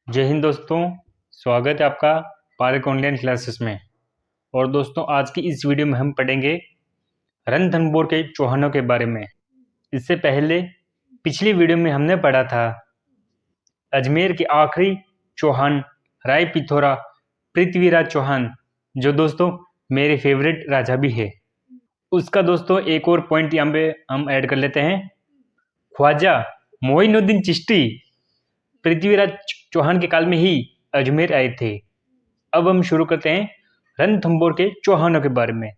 जय हिंद दोस्तों। स्वागत है आपका पारक ऑनलाइन क्लासेस में। और दोस्तों, आज की इस वीडियो में हम पढ़ेंगे रणथंभौर के चौहानों के बारे में। इससे पहले पिछली वीडियो में हमने पढ़ा था अजमेर के आखिरी चौहान राय पिथौरा पृथ्वीराज चौहान, जो दोस्तों मेरे फेवरेट राजा भी है। उसका दोस्तों एक और पॉइंट यहाँ पे हम ऐड कर लेते हैं। ख्वाजा मोइनुद्दीन चिश्ती पृथ्वीराज चौहान के काल में ही अजमेर आए थे। अब हम शुरू करते हैं रणथंभौर के चौहानों के बारे में।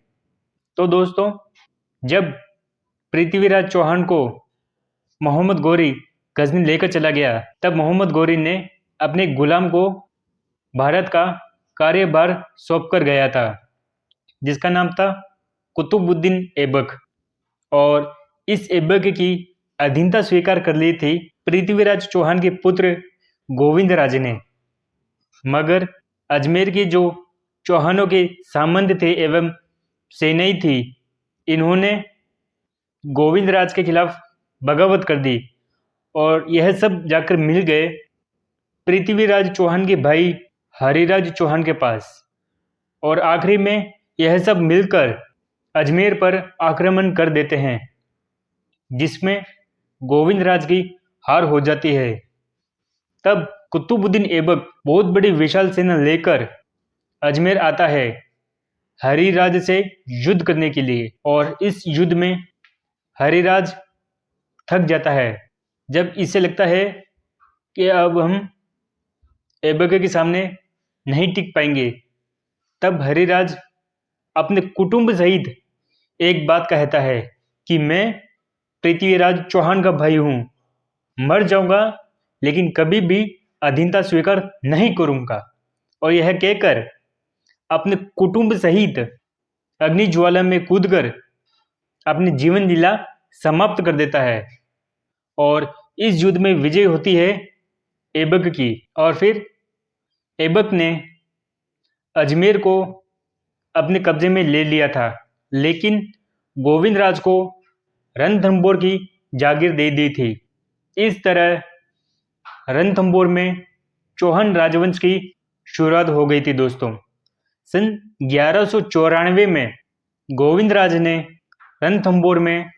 तो दोस्तों, जब पृथ्वीराज चौहान को मोहम्मद गौरी गजनी लेकर चला गया, तब मोहम्मद गौरी ने अपने गुलाम को भारत का कार्यभार सौंप कर गया था, जिसका नाम था कुतुबुद्दीन ऐबक। और इस ऐबक की अधीनता स्वीकार कर ली थी पृथ्वीराज चौहान के पुत्र गोविंद राज ने। मगर अजमेर के जो चौहानों के सामंत थे एवं सेनाई थी, इन्होंने गोविंद राज के खिलाफ बगावत कर दी और यह सब जाकर मिल गए पृथ्वीराज चौहान के भाई हरिराज चौहान के पास। और आखिरी में यह सब मिलकर अजमेर पर आक्रमण कर देते हैं, जिसमें गोविंद राज की हार हो जाती है। तब कुतुबुद्दीन ऐबक बहुत बड़ी विशाल सेना लेकर अजमेर आता है हरिराज से युद्ध करने के लिए। और इस युद्ध में हरिराज थक जाता है। जब इसे लगता है कि अब हम ऐबक के सामने नहीं टिक पाएंगे, तब हरिराज अपने कुटुंब सहित एक बात कहता है कि मैं पृथ्वीराज चौहान का भाई हूँ, मर जाऊंगा लेकिन कभी भी अधीनता स्वीकार नहीं करूंगा। और यह कहकर अपने कुटुंब सहित अग्नि ज्वाला में कूदकर अपनी जीवन लीला समाप्त कर देता है। और इस युद्ध में विजय होती है ऐबक की। और फिर ऐबक ने अजमेर को अपने कब्जे में ले लिया था, लेकिन गोविंद राज को रणथंभौर की जागीर दे दी थी। इस तरह रणथंभौर में चौहान राजवंश की शुरुआत हो गई थी दोस्तों। सन 1194 में गोविंद राज ने रणथंभौर में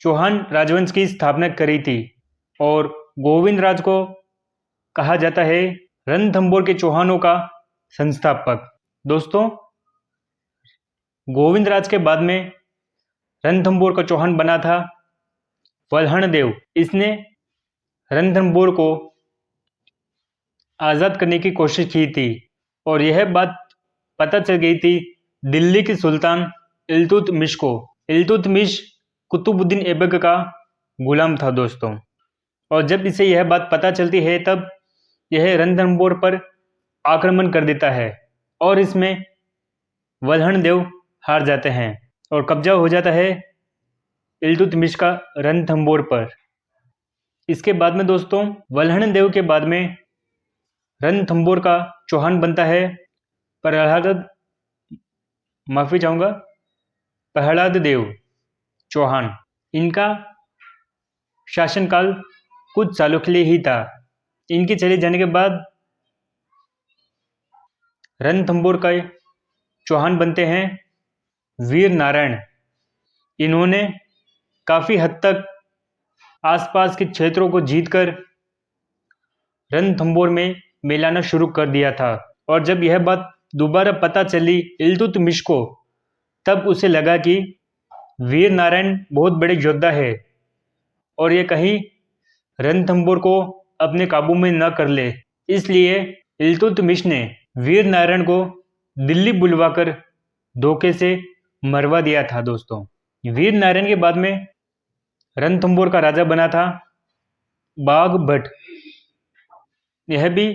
चौहान राजवंश की स्थापना करी थी। और गोविंद राज को कहा जाता है रणथंभौर के चौहानों का संस्थापक। दोस्तों, गोविंद राज के बाद में रणथंभौर का चौहान बना था वल्हण देव। इसने रणथंभौर को आज़ाद करने की कोशिश की थी और यह बात पता चल गई थी दिल्ली के सुल्तान इल्तुतमिश को। इल्तुतमिश कुतुबुद्दीन ऐबक का गुलाम था दोस्तों। और जब इसे यह बात पता चलती है, तब यह रणथंभौर पर आक्रमण कर देता है और इसमें वल्हण देव हार जाते हैं और कब्जा हो जाता है इल्तुतमिश का रणथंभौर पर। इसके बाद में दोस्तों, वल्हण देव के बाद में रणथंभौर का चौहान बनता है प्रहलाद देव चौहान। इनका शासनकाल कुछ सालों के लिए ही था। इनके चले जाने के बाद रणथंभौर का चौहान बनते हैं वीर नारायण। इन्होंने काफ़ी हद तक आसपास के क्षेत्रों को जीतकर रणथंभौर में मिलाना शुरू कर दिया था। और जब यह बात दोबारा पता चली इल्तुतमिश को, तब उसे लगा कि वीर नारायण बहुत बड़े योद्धा है और ये कहीं रणथंभौर को अपने काबू में न कर ले। इसलिए इल्तुतमिश ने वीर नारायण को दिल्ली बुलवाकर धोखे से मरवा दिया था दोस्तों। वीर नारायण के बाद में रणथंभौर का राजा बना था बाघ भट्ट। यह भी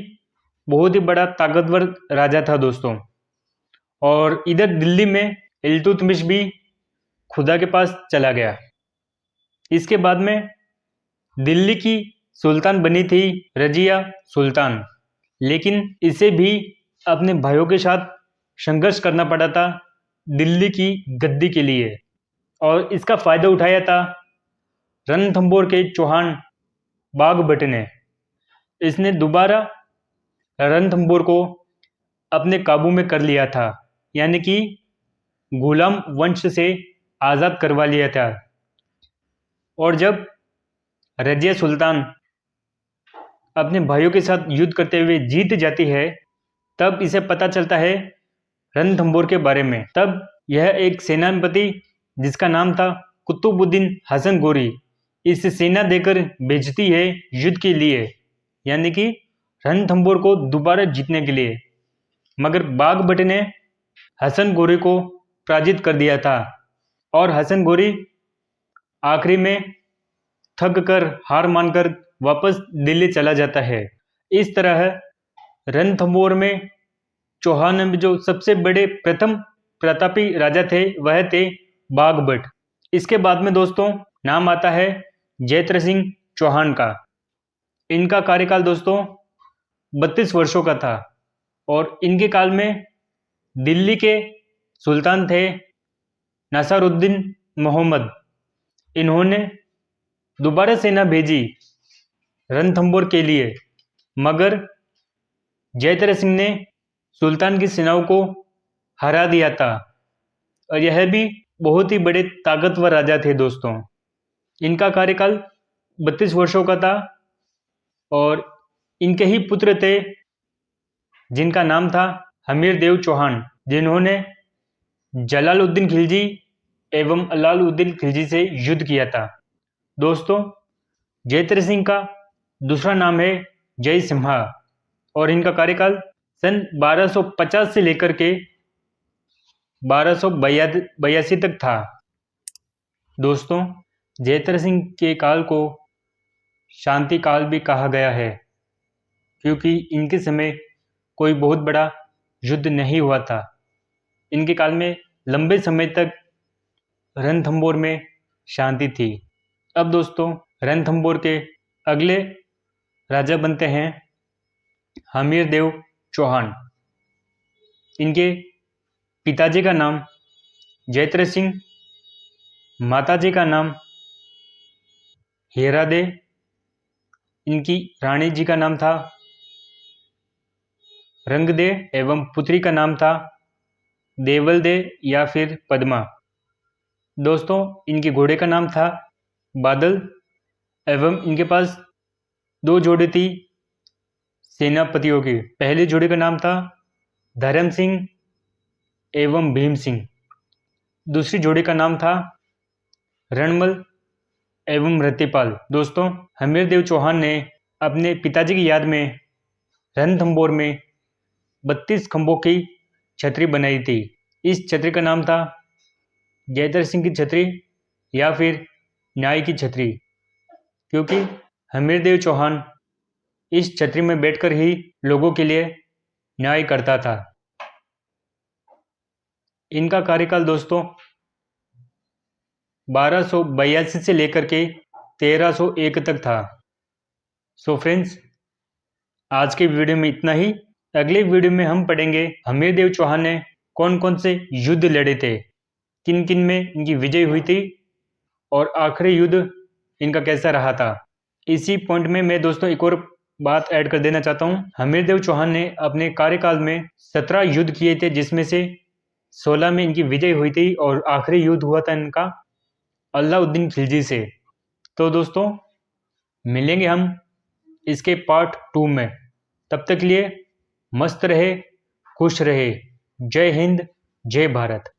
बहुत ही बड़ा ताकतवर राजा था दोस्तों। और इधर दिल्ली में इल्तुतमिश भी खुदा के पास चला गया। इसके बाद में दिल्ली की सुल्तान बनी थी रजिया सुल्तान, लेकिन इसे भी अपने भाइयों के साथ संघर्ष करना पड़ा था दिल्ली की गद्दी के लिए। और इसका फायदा उठाया था रणथंभौर के चौहान बाघ भट्ट ने। इसने दोबारा रणथंभौर को अपने काबू में कर लिया था, यानी कि गुलाम वंश से आज़ाद करवा लिया था। और जब रजिया सुल्तान अपने भाइयों के साथ युद्ध करते हुए जीत जाती है, तब इसे पता चलता है रणथंभौर के बारे में। तब यह एक सेनापति जिसका नाम था कुतुबुद्दीन हसन गोरी इस सेना देकर भेजती है युद्ध के लिए, यानी कि रणथंभौर को दोबारा जीतने के लिए। मगर बाघभट्ट ने हसन गोरी को पराजित कर दिया था और हसन गोरी आखिरी में थक कर हार मानकर वापस दिल्ली चला जाता है। इस तरह रणथंभौर में चौहान में जो सबसे बड़े प्रथम प्रतापी राजा थे वह थे बाघभट्ट। इसके बाद में दोस्तों नाम आता है जयद्रथ सिंह चौहान का। इनका कार्यकाल दोस्तों 32 वर्षों का था और इनके काल में दिल्ली के सुल्तान थे नसरुद्दीन मोहम्मद। इन्होंने दोबारा सेना भेजी रणथंभौर के लिए, मगर जयद्रथ सिंह ने सुल्तान की सेनाओं को हरा दिया था और यह भी बहुत ही बड़े ताकतवर राजा थे दोस्तों। इनका कार्यकाल 32 वर्षों का था और इनके ही पुत्र थे जिनका नाम था हमीर देव चौहान, जिन्होंने जलालुद्दीन खिलजी एवं अलाउद्दीन खिलजी से युद्ध किया था। दोस्तों जयद्रथ सिंह का दूसरा नाम है जय सिम्हा और इनका कार्यकाल सन 1250 से लेकर के 1282 तक था। दोस्तों जयद्रथ सिंह के काल को शांति काल भी कहा गया है, क्योंकि इनके समय कोई बहुत बड़ा युद्ध नहीं हुआ था। इनके काल में लंबे समय तक रणथंभौर में शांति थी। अब दोस्तों रणथंभौर के अगले राजा बनते हैं हमीर देव चौहान। इनके पिताजी का नाम जयद्रथ सिंह, माताजी का नाम हेरा दे, इनकी रानी जी का नाम था रंग दे एवं पुत्री का नाम था देवल दे या फिर पद्मा। दोस्तों इनके घोड़े का नाम था बादल एवं इनके पास 2 जोड़े थी सेनापतियों की। पहले जोड़े का नाम था धर्म सिंह एवं भीम सिंह, दूसरी जोड़ी का नाम था रणमल एवं रतिपाल। दोस्तों हमीर देव चौहान ने अपने पिताजी की याद में रणथंभौर में 32 खंभों की छतरी बनाई थी। इस छतरी का नाम था जयद्रथ सिंह की छतरी या फिर न्याय की छतरी, क्योंकि हमीर देव चौहान इस छतरी में बैठकर ही लोगों के लिए न्याय करता था। इनका कार्यकाल दोस्तों 1282 से लेकर के 1301 तक था। सो फ्रेंड्स आज के वीडियो में इतना ही। अगले वीडियो में हम पढ़ेंगे हमीर देव चौहान ने कौन कौन से युद्ध लड़े थे, किन किन में इनकी विजय हुई थी और आखिरी युद्ध इनका कैसा रहा था। इसी पॉइंट में मैं दोस्तों एक और बात ऐड कर देना चाहता हूँ। हमीर देव चौहान ने अपने कार्यकाल में 17 युद्ध किए थे, जिसमें से 16 में इनकी विजय हुई थी और आखिरी युद्ध हुआ था इनका अलाउद्दीन खिलजी से। तो दोस्तों मिलेंगे हम इसके पार्ट 2 में। तब तक के लिए मस्त रहे, खुश रहे। जय हिंद, जय भारत।